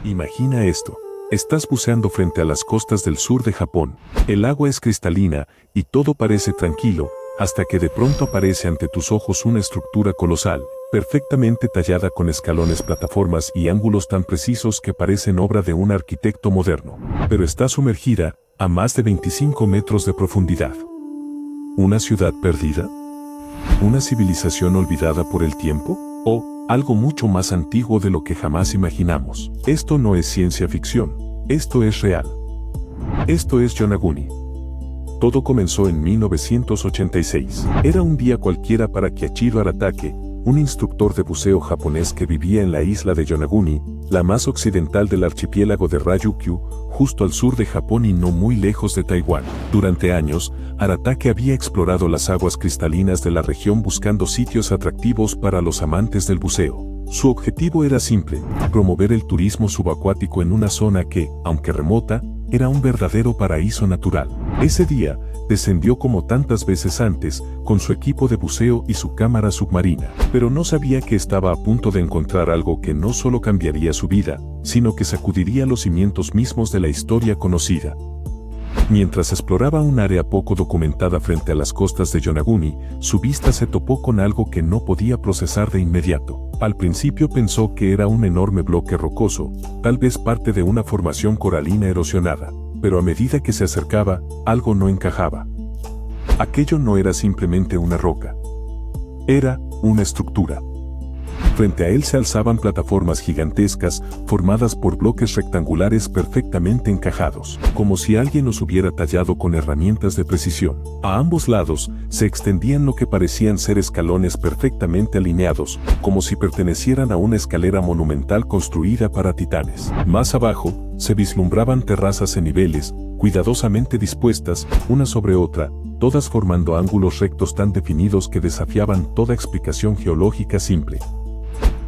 Imagina esto. Estás buceando frente a las costas del sur de Japón. El agua es cristalina y todo parece tranquilo, hasta que de pronto aparece ante tus ojos una estructura colosal, perfectamente tallada con escalones, plataformas y ángulos tan precisos que parecen obra de un arquitecto moderno. Pero está sumergida a más de 25 metros de profundidad. ¿Una ciudad perdida? ¿Una civilización olvidada por el tiempo? ¿O algo mucho más antiguo de lo que jamás imaginamos? Esto no es ciencia ficción, esto es real. Esto es Yonaguni. Todo comenzó en 1986. Era un día cualquiera para Kiichiro Aratake, un instructor de buceo japonés que vivía en la isla de Yonaguni, la más occidental del archipiélago de Ryukyu, justo al sur de Japón y no muy lejos de Taiwán. Durante años, Aratake había explorado las aguas cristalinas de la región buscando sitios atractivos para los amantes del buceo. Su objetivo era simple: promover el turismo subacuático en una zona que, aunque remota, era un verdadero paraíso natural. Ese día, descendió como tantas veces antes, con su equipo de buceo y su cámara submarina, pero no sabía que estaba a punto de encontrar algo que no solo cambiaría su vida, sino que sacudiría los cimientos mismos de la historia conocida. Mientras exploraba un área poco documentada frente a las costas de Yonaguni, su vista se topó con algo que no podía procesar de inmediato. Al principio pensó que era un enorme bloque rocoso, tal vez parte de una formación coralina erosionada, pero a medida que se acercaba, algo no encajaba. Aquello no era simplemente una roca. Era una estructura. Frente a él se alzaban plataformas gigantescas, formadas por bloques rectangulares perfectamente encajados, como si alguien los hubiera tallado con herramientas de precisión. A ambos lados, se extendían lo que parecían ser escalones perfectamente alineados, como si pertenecieran a una escalera monumental construida para titanes. Más abajo, se vislumbraban terrazas en niveles, cuidadosamente dispuestas, una sobre otra, todas formando ángulos rectos tan definidos que desafiaban toda explicación geológica simple.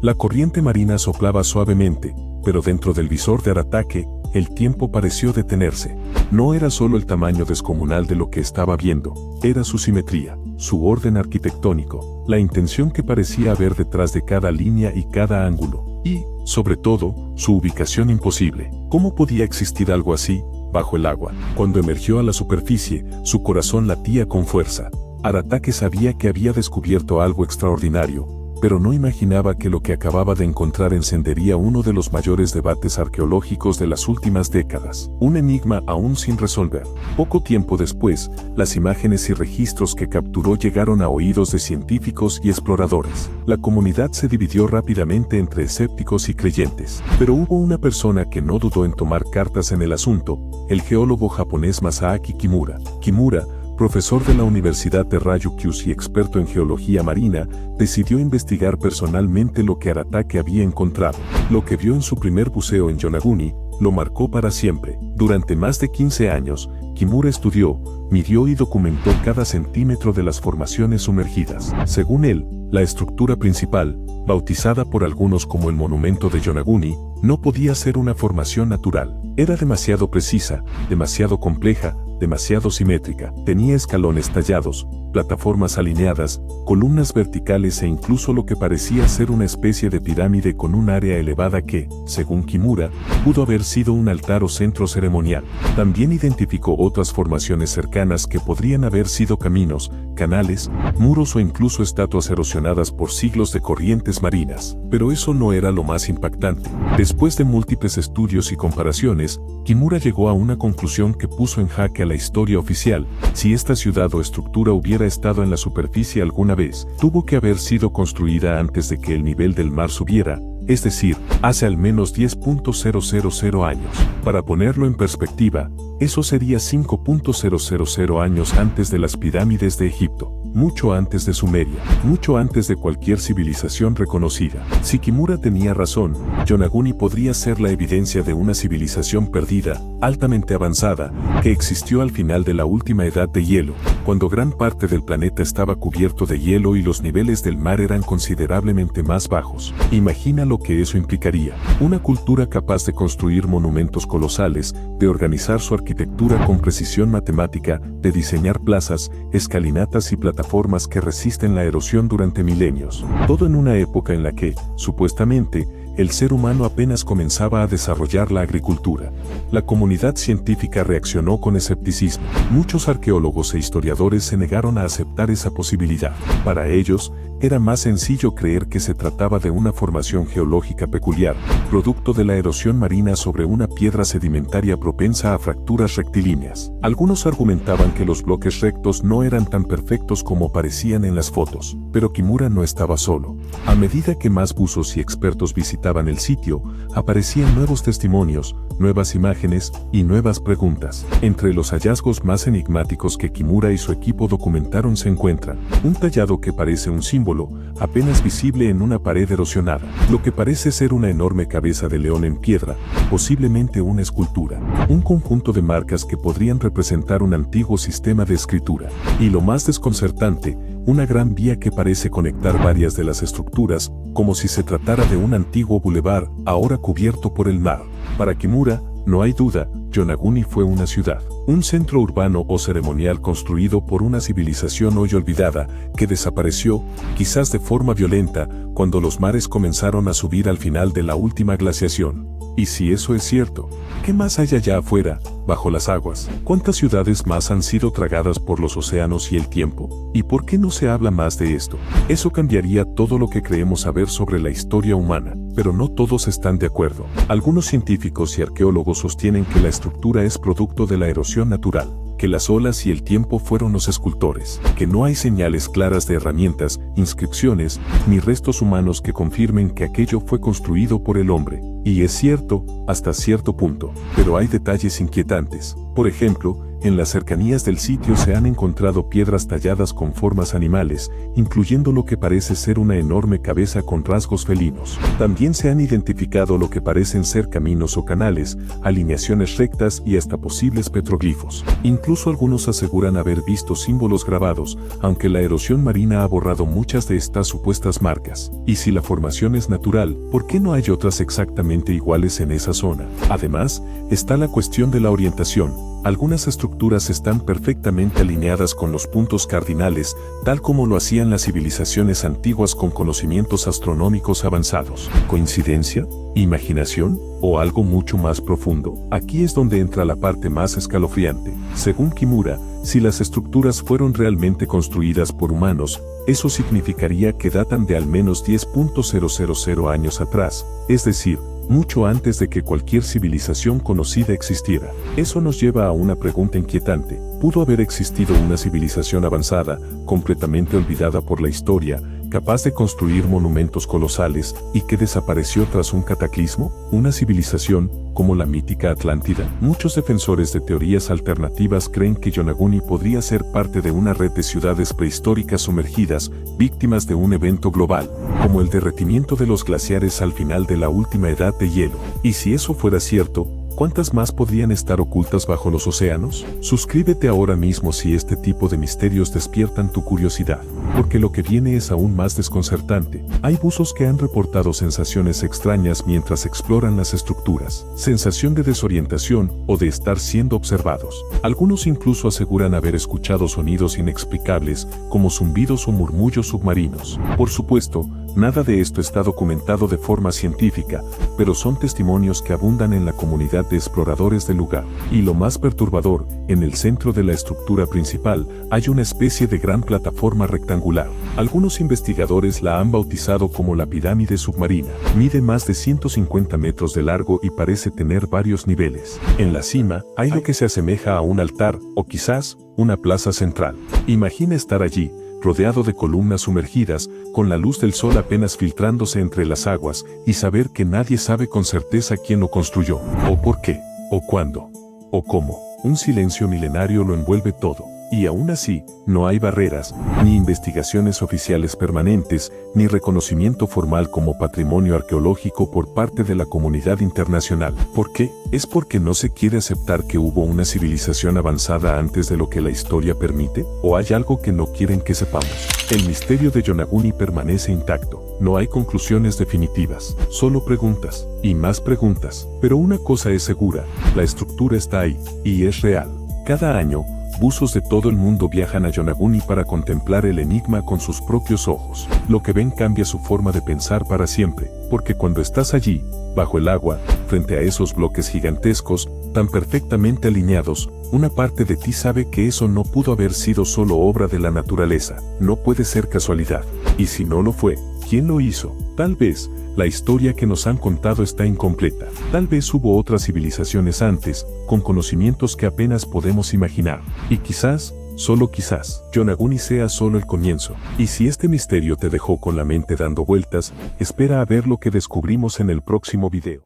La corriente marina soplaba suavemente, pero dentro del visor de Aratake, el tiempo pareció detenerse. No era solo el tamaño descomunal de lo que estaba viendo, era su simetría, su orden arquitectónico, la intención que parecía haber detrás de cada línea y cada ángulo, y, sobre todo, su ubicación imposible. ¿Cómo podía existir algo así, bajo el agua? Cuando emergió a la superficie, su corazón latía con fuerza. Aratake sabía que había descubierto algo extraordinario, pero no imaginaba que lo que acababa de encontrar encendería uno de los mayores debates arqueológicos de las últimas décadas, un enigma aún sin resolver. Poco tiempo después, las imágenes y registros que capturó llegaron a oídos de científicos y exploradores. La comunidad se dividió rápidamente entre escépticos y creyentes, pero hubo una persona que no dudó en tomar cartas en el asunto: el geólogo japonés Masaaki Kimura. Kimura, profesor de la Universidad de Ryukyu y experto en geología marina, decidió investigar personalmente lo que Aratake había encontrado. Lo que vio en su primer buceo en Yonaguni lo marcó para siempre. Durante más de 15 años, Kimura estudió, midió y documentó cada centímetro de las formaciones sumergidas. Según él, la estructura principal, bautizada por algunos como el monumento de Yonaguni, no podía ser una formación natural. Era demasiado precisa, demasiado compleja, demasiado simétrica. Tenía escalones tallados, plataformas alineadas, columnas verticales e incluso lo que parecía ser una especie de pirámide con un área elevada que, según Kimura, pudo haber sido un altar o centro ceremonial. También identificó otras formaciones cercanas que podrían haber sido caminos, canales, muros o incluso estatuas erosionadas por siglos de corrientes marinas. Pero eso no era lo más impactante. Después de múltiples estudios y comparaciones, Kimura llegó a una conclusión que puso en jaque a la historia oficial. Si esta ciudad o estructura hubiera estado en la superficie alguna vez, tuvo que haber sido construida antes de que el nivel del mar subiera, es decir, hace al menos 10.000 años. Para ponerlo en perspectiva, eso sería 5.000 años antes de las pirámides de Egipto, mucho antes de Sumeria, mucho antes de cualquier civilización reconocida. Si Kimura tenía razón, Yonaguni podría ser la evidencia de una civilización perdida, altamente avanzada, que existió al final de la última edad de hielo, cuando gran parte del planeta estaba cubierto de hielo y los niveles del mar eran considerablemente más bajos. Imagina lo que eso implicaría: una cultura capaz de construir monumentos colosales, de organizar su arquitectura con precisión matemática, de diseñar plazas, escalinatas y plataformas que resisten la erosión durante milenios. Todo en una época en la que, supuestamente, el ser humano apenas comenzaba a desarrollar la agricultura. La comunidad científica reaccionó con escepticismo. Muchos arqueólogos e historiadores se negaron a aceptar esa posibilidad. Para ellos, era más sencillo creer que se trataba de una formación geológica peculiar, producto de la erosión marina sobre una piedra sedimentaria propensa a fracturas rectilíneas. Algunos argumentaban que los bloques rectos no eran tan perfectos como parecían en las fotos, pero Kimura no estaba solo. A medida que más buzos y expertos visitaban el sitio, aparecían nuevos testimonios, nuevas imágenes y nuevas preguntas. Entre los hallazgos más enigmáticos que Kimura y su equipo documentaron se encuentran un tallado que parece un símbolo, apenas visible en una pared erosionada, lo que parece ser una enorme cabeza de león en piedra, posiblemente una escultura, un conjunto de marcas que podrían representar un antiguo sistema de escritura, y lo más desconcertante, una gran vía que parece conectar varias de las estructuras, como si se tratara de un antiguo bulevar, ahora cubierto por el mar. Para Kimura, no hay duda, Yonaguni fue una ciudad, un centro urbano o ceremonial construido por una civilización hoy olvidada, que desapareció, quizás de forma violenta, cuando los mares comenzaron a subir al final de la última glaciación. Y si eso es cierto, ¿qué más hay allá afuera, bajo las aguas? ¿Cuántas ciudades más han sido tragadas por los océanos y el tiempo? ¿Y por qué no se habla más de esto? Eso cambiaría todo lo que creemos saber sobre la historia humana, pero no todos están de acuerdo. Algunos científicos y arqueólogos sostienen que la estructura es producto de la erosión natural, que las olas y el tiempo fueron los escultores, que no hay señales claras de herramientas, inscripciones, ni restos humanos que confirmen que aquello fue construido por el hombre. Y es cierto, hasta cierto punto, pero hay detalles inquietantes. Por ejemplo, en las cercanías del sitio se han encontrado piedras talladas con formas animales, incluyendo lo que parece ser una enorme cabeza con rasgos felinos. También se han identificado lo que parecen ser caminos o canales, alineaciones rectas y hasta posibles petroglifos. Incluso algunos aseguran haber visto símbolos grabados, aunque la erosión marina ha borrado muchas de estas supuestas marcas. Y si la formación es natural, ¿por qué no hay otras exactamente iguales en esa zona? Además, está la cuestión de la orientación. Algunas estructuras están perfectamente alineadas con los puntos cardinales, tal como lo hacían las civilizaciones antiguas con conocimientos astronómicos avanzados. ¿Coincidencia? ¿Imaginación? ¿O algo mucho más profundo? Aquí es donde entra la parte más escalofriante. Según Kimura, si las estructuras fueron realmente construidas por humanos, eso significaría que datan de al menos 10.000 años atrás, es decir, mucho antes de que cualquier civilización conocida existiera. Eso nos lleva a una pregunta inquietante. ¿Pudo haber existido una civilización avanzada, completamente olvidada por la historia, capaz de construir monumentos colosales y que desapareció tras un cataclismo? ¿Una civilización como la mítica Atlántida? Muchos defensores de teorías alternativas creen que Yonaguni podría ser parte de una red de ciudades prehistóricas sumergidas, víctimas de un evento global, como el derretimiento de los glaciares al final de la última edad de hielo. Y si eso fuera cierto, ¿cuántas más podrían estar ocultas bajo los océanos? Suscríbete ahora mismo si este tipo de misterios despiertan tu curiosidad, porque lo que viene es aún más desconcertante. Hay buzos que han reportado sensaciones extrañas mientras exploran las estructuras, sensación de desorientación o de estar siendo observados. Algunos incluso aseguran haber escuchado sonidos inexplicables, como zumbidos o murmullos submarinos. Por supuesto, nada de esto está documentado de forma científica, pero son testimonios que abundan en la comunidad de exploradores del lugar. Y lo más perturbador, en el centro de la estructura principal, hay una especie de gran plataforma rectangular. Algunos investigadores la han bautizado como la pirámide submarina. Mide más de 150 metros de largo y parece tener varios niveles. En la cima, hay lo que se asemeja a un altar, o quizás, una plaza central. Imagina estar allí, rodeado de columnas sumergidas, con la luz del sol apenas filtrándose entre las aguas, y saber que nadie sabe con certeza quién lo construyó, o por qué, o cuándo, o cómo. Un silencio milenario lo envuelve todo. Y aún así, no hay barreras, ni investigaciones oficiales permanentes, ni reconocimiento formal como patrimonio arqueológico por parte de la comunidad internacional. ¿Por qué? ¿Es porque no se quiere aceptar que hubo una civilización avanzada antes de lo que la historia permite? ¿O hay algo que no quieren que sepamos? El misterio de Yonaguni permanece intacto. No hay conclusiones definitivas, solo preguntas, y más preguntas. Pero una cosa es segura, la estructura está ahí, y es real. Cada año, buzos de todo el mundo viajan a Yonaguni para contemplar el enigma con sus propios ojos. Lo que ven cambia su forma de pensar para siempre, porque cuando estás allí, bajo el agua, frente a esos bloques gigantescos, tan perfectamente alineados, una parte de ti sabe que eso no pudo haber sido solo obra de la naturaleza, no puede ser casualidad. Y si no lo fue, ¿quién lo hizo? Tal vez, la historia que nos han contado está incompleta. Tal vez hubo otras civilizaciones antes, con conocimientos que apenas podemos imaginar. Y quizás, solo quizás, Yonaguni sea solo el comienzo. Y si este misterio te dejó con la mente dando vueltas, espera a ver lo que descubrimos en el próximo video.